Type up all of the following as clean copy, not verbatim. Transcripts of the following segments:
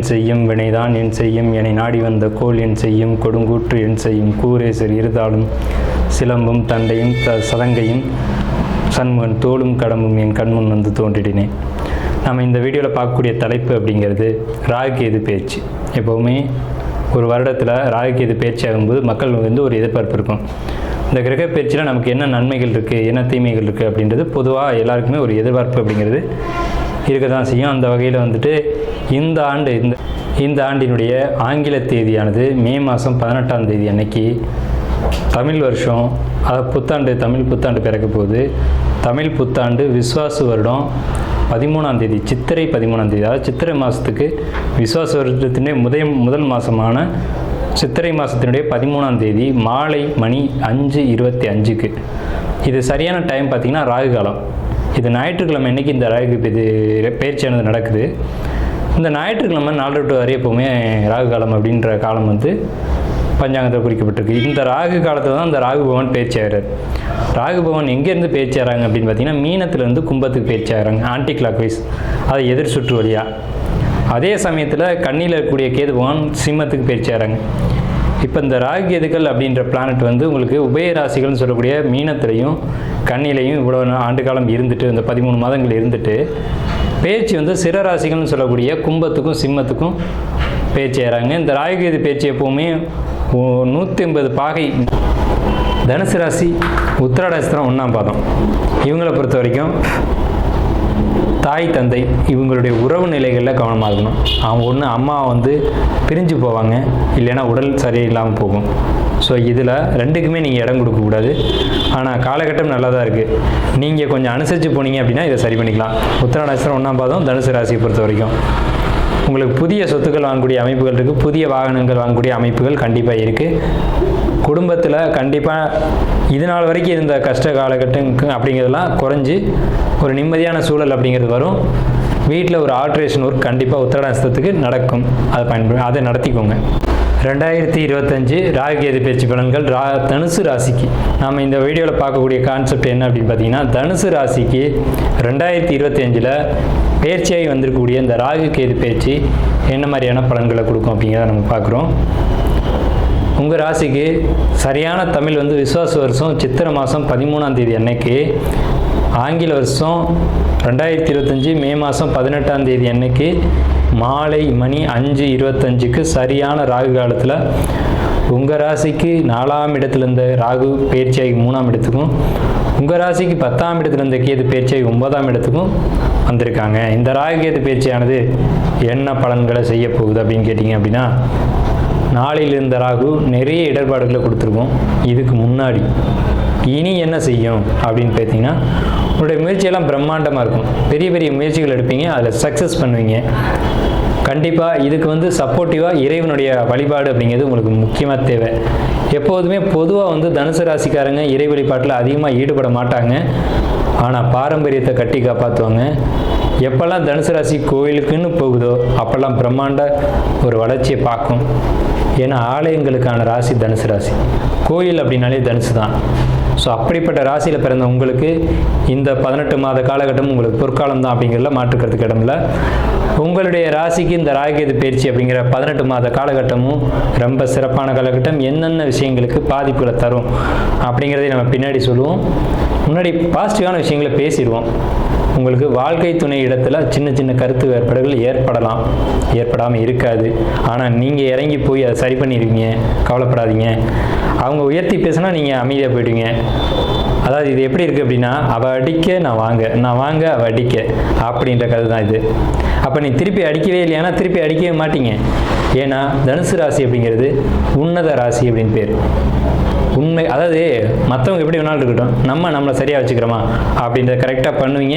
செய்யும் வினைதான் என் செய்யும் என்னை நாடி வந்த கோல் என் செய்யும் கொடுங்கூற்று என் செய்யும் கூரேசர் இருதாலும் சிலம்பும் தண்டையும் சதங்கையும் சண்முகன் தோளும் கடம்பும் என் கண்முன் வந்து தோன்றிடினேன். நம்ம இந்த வீடியோவில் பார்க்கக்கூடிய தலைப்பு அப்படிங்கிறது ராகுகேது பயிற்சி. எப்போவுமே ஒரு வருடத்தில் ராகுகேது பயிற்சி ஆகும்போது மக்கள் ஒரு எதிர்பார்ப்பு இருக்கும். இந்த கிரக பயிற்சியில் நமக்கு என்ன நன்மைகள் இருக்குது, என்ன தீமைகள் இருக்குது அப்படின்றது பொதுவாக எல்லாருக்குமே ஒரு எதிர்பார்ப்பு அப்படிங்கிறது இருக்க தான் செய்யும். அந்த வகையில் இந்த ஆண்டினுடைய ஆங்கில தேதியானது மே மாதம் 18ஆம் தேதி அன்னைக்கு தமிழ் வருஷம், அதாவது தமிழ் புத்தாண்டு பிறக்க போகுது. தமிழ் புத்தாண்டு விஸ்வாசு வருடம் 13ஆம் தேதி, சித்திரை 13ஆம் தேதி, அதாவது சித்திரை மாதத்துக்கு விஸ்வாச வருடத்தினுடைய முதல் மாதமான சித்திரை மாதத்தினுடைய 13ஆம் தேதி மாலை மணி 5:25க்கு. இது சரியான டைம் பார்த்திங்கன்னா ராகு காலம். இது ஞாயிற்றுக்கிழமை அன்றைக்கி இந்த ராகு பயிற்சியானது நடக்குது. இந்த ஞாயிற்றுக்கிழமை 4 to 6 எப்போவுமே ராகு காலம் அப்படின்ற காலம் பஞ்சாங்கத்தில் குறிக்கப்பட்டிருக்கு. இந்த ராகு காலத்தில் தான் இந்த ராகு பகவான் பயிற்சி ஆகிறார். ராகு பகவான் எங்கேருந்து பயிற்சி ஆகிறாங்க அப்படின்னு பார்த்தீங்கன்னா மீனத்துலேருந்து கும்பத்துக்கு பயிற்சி ஆகிறாங்க, ஆன்டி கிளாக் வைஸ், அதை எதிர் சுற்று வழியாக. அதே சமயத்தில் கண்ணியில் இருக்கக்கூடிய கேது பகவான் சிம்மத்துக்கு பயிற்சி ஆகிறாங்க. இப்போ இந்த ராகு கேதுக்கள் அப்படின்ற பிளானட் உங்களுக்கு உபய ராசிகள்னு சொல்லக்கூடிய மீனத்திலையும் கண்ணிலையும் இவ்வளோ ஆண்டு காலம் இருந்துட்டு, இந்த 13 மாதங்கள் இருந்துட்டு பயிற்சி சிற ராசிகள்னு சொல்லக்கூடிய கும்பத்துக்கும் சிம்மத்துக்கும் பயிற்சி ஆகிறாங்க. இந்த ராகுகேது பயிற்சி எப்போவுமே 180 பாகை. தனுசு ராசி, உத்திராட நட்சத்திரம் 1ஆம் பாதம். இவங்களை பொறுத்த வரைக்கும் தாய் தந்தை இவங்களுடைய உறவு நிலைகளில் கவனமாக இருக்கணும். அவங்க அம்மா பிரிஞ்சு போவாங்க, இல்லைன்னா உடல் சரியில்லாமல் போகும். ஸோ இதில் ரெண்டுக்குமே நீங்கள் இடம் கொடுக்கக்கூடாது. ஆனால் காலகட்டம் நல்லா தான் இருக்குது. நீங்கள் கொஞ்சம் அனுசரித்து போனீங்க அப்படின்னா இதை சரி பண்ணிக்கலாம். உத்திராட நட்சத்திரம் 1ஆம் பாதம் தனுசு ராசியை பொறுத்த வரைக்கும் உங்களுக்கு புதிய சொத்துக்கள் வாங்கக்கூடிய அமைப்புகள் இருக்குது, புதிய வாகனங்கள் வாங்கக்கூடிய அமைப்புகள் கண்டிப்பாக இருக்குது. குடும்பத்தில் கண்டிப்பாக இது நாள் வரைக்கும் இருந்த கஷ்ட காலகட்டம் அப்படிங்கிறதெல்லாம் குறைஞ்சி ஒரு நிம்மதியான சூழல் அப்படிங்கிறது வரும். வீட்டில் ஒரு ஆல்ட்ரேஷன் ஒர்க் கண்டிப்பாக உத்திராட நட்சத்திரத்துக்கு நடக்கும். அதை நடத்திக்கோங்க. 2025 ராகுகேது பயிற்சி பலன்கள் தனுசு ராசிக்கு. நாம் இந்த வீடியோவில் பார்க்கக்கூடிய கான்செப்ட் என்ன அப்படின்னு பார்த்தீங்கன்னா, தனுசு ராசிக்கு 2025 பயிற்சியாகி வந்திருக்கக்கூடிய இந்த ராகுகேது பயிற்சி என்ன மாதிரியான பலன்களை கொடுக்கும் அப்படிங்கிறத நம்ம பார்க்குறோம். உங்கள் ராசிக்கு சரியான தமிழ் விஸ்வாச வருஷம் சித்திரை மாதம் 13ஆம் தேதி அன்னைக்கு, ஆங்கில வருஷம் 2025 மே மாதம் 18ஆம் தேதி அன்னைக்கு மாலை மணி 5:25க்கு சரியான ராகு காலத்தில் உங்கள் ராசிக்கு 4ஆம் இடத்துல இருந்த ராகு பயிற்சியாகி 3ஆம் இடத்துக்கும், உங்கள் ராசிக்கு 10ஆம் இடத்துல இருந்த கேது பயிற்சியாகி 9ஆம் இடத்துக்கும் வந்திருக்காங்க. இந்த ராகு கேது பயிற்சியானது என்ன பலன்களை செய்ய போகுது அப்படின்னு கேட்டிங்க அப்படின்னா, நாளில் இருந்த ராகு நிறைய இடர்பாடுகளை கொடுத்துருக்கோம். இதுக்கு முன்னாடி இனி என்ன செய்யும் அப்படின்னு பார்த்தீங்கன்னா, உங்களுடைய முயற்சியெல்லாம் பிரம்மாண்டமாக இருக்கும். பெரிய பெரிய முயற்சிகள் எடுப்பீங்க, அதில் சக்ஸஸ் பண்ணுவீங்க. கண்டிப்பாக இதுக்கு சப்போர்ட்டிவாக இறைவனுடைய வழிபாடு அப்படிங்கிறது உங்களுக்கு முக்கியமாக தேவை. எப்போதுமே பொதுவாக தனுசு ராசிக்காரங்க இறை வழிபாட்டில் அதிகமாக ஈடுபட மாட்டாங்க. ஆனால் பாரம்பரியத்தை கட்டி காப்பாற்றுவாங்க. எப்போல்லாம் தனுசு ராசி கோயிலுக்குன்னு போகுதோ அப்போல்லாம் பிரம்மாண்ட ஒரு வளர்ச்சியை பார்க்கும். ஏன்னா ஆலயங்களுக்கான ராசி தனுசு ராசி, கோயில் அப்படின்னாலே தனுசு தான். ஸோ அப்படிப்பட்ட ராசியில் பிறந்த உங்களுக்கு இந்த 18 மாத காலகட்டம் உங்களுக்கு பொற்காலம் தான் அப்படிங்கிறதுல மாற்றுக்கிறதுக்கு இடமில்ல. உங்களுடைய ராசிக்கு இந்த ராகுகேது பயிற்சி அப்படிங்கிற 18 மாத காலகட்டமும் ரொம்ப சிறப்பான காலகட்டம். என்னென்ன விஷயங்களுக்கு பாதிப்புகளை தரும் அப்படிங்கிறதை நம்ம பின்னாடி சொல்லுவோம். முன்னாடி பாசிட்டிவான விஷயங்களை பேசிடுவோம். உங்களுக்கு வாழ்க்கை துணை இடத்துல சின்ன சின்ன கருத்து வேறுபாடுகள் ஏற்படாமல் இருக்காது. ஆனால் நீங்கள் இறங்கி போய் அதை சரி பண்ணிடுவீங்க, கவலைப்படாதீங்க. அவங்க உயர்த்தி பேசினா நீங்கள் அமைதியாக போயிடுவீங்க. அதாவது இது எப்படி இருக்குது அப்படின்னா, அவள் அடிக்க நான் வாங்க அவள் அடிக்க அப்படின்ற கதை தான் இது. அப்போ நீ திருப்பி அடிக்கவே இல்லையானா திருப்பி அடிக்கவே மாட்டீங்க. ஏன்னா தனுசு ராசி அப்படிங்கிறது உன்னத ராசி அப்படின்னு பேர். உண்மை, அதாவது மற்றவங்க எப்படி வேணாலும் இருக்கட்டும், நம்மளை சரியாக வச்சுக்கிறோமா அப்படின்றத கரெக்டாக பண்ணுவீங்க.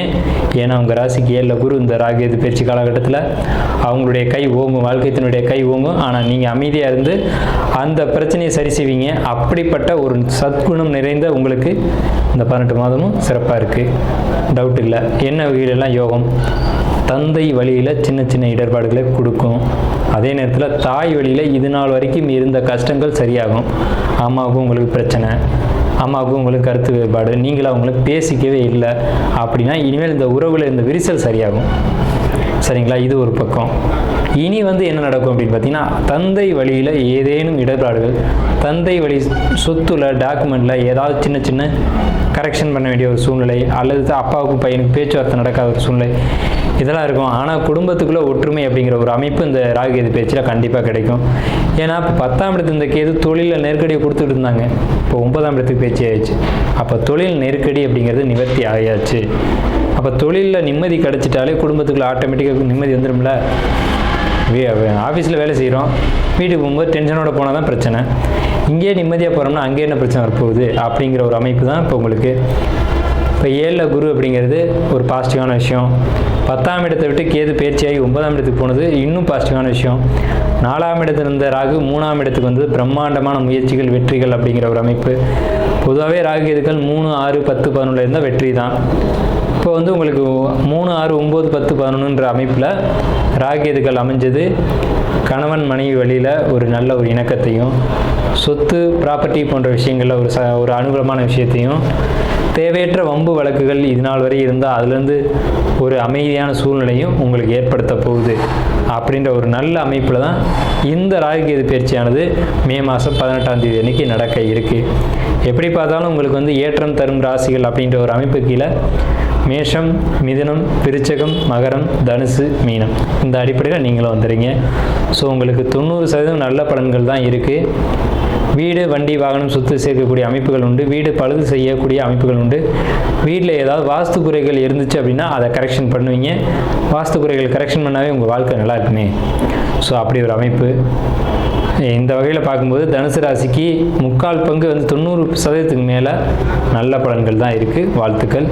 ஏன்னா உங்கள் ராசிக்கு 7 குரு இந்த ராகுகேது பயிற்சி காலகட்டத்தில் அவங்களுடைய கை ஓங்கும், வாழ்க்கைத்தினுடைய கை ஓங்கும். ஆனால் நீங்கள் அமைதியாக இருந்து அந்த பிரச்சனையை சரி செய்வீங்க. அப்படிப்பட்ட ஒரு சத்குணம் நிறைந்த உங்களுக்கு இந்த 18 மாதமும் சிறப்பாக இருக்குது, டவுட் இல்லை. என்ன வகையிலெல்லாம் யோகம், தந்தை வழியில் சின்ன சின்ன இடர்பாடுகளை கொடுக்கும். அதே நேரத்தில் தாய் வழியில் இது நாள் வரைக்கும் இருந்த கஷ்டங்கள் சரியாகும். அம்மாவுக்கும் உங்களுக்கு பிரச்சனை, அம்மாவுக்கும் உங்களுக்கு கருத்து வேறுபாடு, நீங்களும் அவங்களுக்கு பேசிக்கவே இல்லை அப்படின்னா இனிமேல் இந்த உறவில் இந்த விரிசல் சரியாகும். சரிங்களா? இது ஒரு பக்கம். இனி என்ன நடக்கும் அப்படின்னு பார்த்தீங்கன்னா, தந்தை வழியில் ஏதேனும் இடர்பாடுகள், தந்தை வழி சொத்துல டாக்குமெண்ட்டில் ஏதாவது சின்ன சின்ன கரெக்ஷன் பண்ண வேண்டிய ஒரு சூழ்நிலை, அல்லது அப்பாவுக்கும் பையனுக்கு பேச்சுவார்த்தை நடக்காத ஒரு சூழ்நிலை, இதெல்லாம் இருக்கும். ஆனால் குடும்பத்துக்குள்ளே ஒற்றுமை அப்படிங்கிற ஒரு அமைப்பு இந்த ராகு கேது பேச்சில் கண்டிப்பாக கிடைக்கும். ஏன்னா இப்போ 10ஆம் இடத்து இந்த கேது தொழிலில் நெருக்கடியை கொடுத்துட்டு இருந்தாங்க, இப்போ 9ஆம் இடத்துக்கு பேச்சு ஆயிடுச்சு. அப்போ தொழில் நெருக்கடி அப்படிங்கிறது நிவர்த்தி ஆகியாச்சு. அப்போ தொழிலில் நிம்மதி கிடச்சிட்டாலே குடும்பத்துக்குள்ளே ஆட்டோமேட்டிக்காக நிம்மதி வந்துடும்ல. ஆஃபீஸில் வேலை செய்கிறோம், வீட்டுக்கு போகும்போது டென்ஷனோட போனால் தான் பிரச்சனை. இங்கேயே நிம்மதியாக போகிறோம்னா அங்கே என்ன பிரச்சனை வரப்போகுது அப்படிங்கிற ஒரு அமைப்பு தான் இப்போ உங்களுக்கு. இப்போ 7ல் குரு அப்படிங்கிறது ஒரு பாசிட்டிவான விஷயம். 10ஆம் இடத்தை விட்டு கேது பயிற்சியாகி 9ஆம் இடத்துக்கு போனது இன்னும் பாசிட்டிவான விஷயம். 4ஆம் இடத்துல இருந்த ராகு 3ஆம் இடத்துக்கு வந்து பிரம்மாண்டமான முயற்சிகள், வெற்றிகள் அப்படிங்கிற ஒரு அமைப்பு. பொதுவாகவே ராகு கேதுக்கள் 3, 6, 10, 11 இருந்தால் வெற்றி தான். இப்போ உங்களுக்கு 3, 6, 9, 10, 11ன்ற அமைப்பில் ராகு கேதுக்கள் அமைஞ்சது கணவன் மனைவி வழியில் ஒரு நல்ல ஒரு இணக்கத்தையும், சொத்து ப்ராப்பர்ட்டி போன்ற விஷயங்களில் ஒரு அனுகூலமான விஷயத்தையும், தேவையற்ற வம்பு வழக்குகள் இது நாள் வரை இருந்தால் அதுலேருந்து ஒரு அமைதியான சூழ்நிலையும் உங்களுக்கு ஏற்படுத்த போகுது அப்படின்ற ஒரு நல்ல அமைப்பில் தான் இந்த ராகு கேது பயிற்சியானது மே மாதம் 18ஆம் தேதி அன்றைக்கி நடக்க இருக்குது. எப்படி பார்த்தாலும் உங்களுக்கு ஏற்றம் தரும் ராசிகள் அப்படின்ற ஒரு அமைப்பு கீழே மேஷம், மிதுனம், விருச்சகம், மகரம், தனுசு, மீனம், இந்த அடிப்படையில் நீங்களும் வந்துடுறீங்க. ஸோ உங்களுக்கு 90% நல்ல பலன்கள் தான் இருக்குது. வீடு, வண்டி, வாகனம், சொத்து சேர்க்கக்கூடிய அமைப்புகள் உண்டு. வீடு பழுது செய்யக்கூடிய அமைப்புகள் உண்டு. வீட்டில் ஏதாவது வாஸ்து குறைகள் இருந்துச்சு அப்படின்னா அதை கரெக்ஷன் பண்ணுவீங்க. வாஸ்து குறைகள் கரெக்ஷன் பண்ணாவே உங்கள் வாழ்க்கை நல்லா இருக்குமே. ஸோ அப்படி ஒரு அமைப்பு. இந்த வகையில் பார்க்கும்போது தனுசு ராசிக்கு 3/4 பங்கு 90% மேலே நல்ல பலன்கள் தான் இருக்குது. வாழ்த்துக்கள்.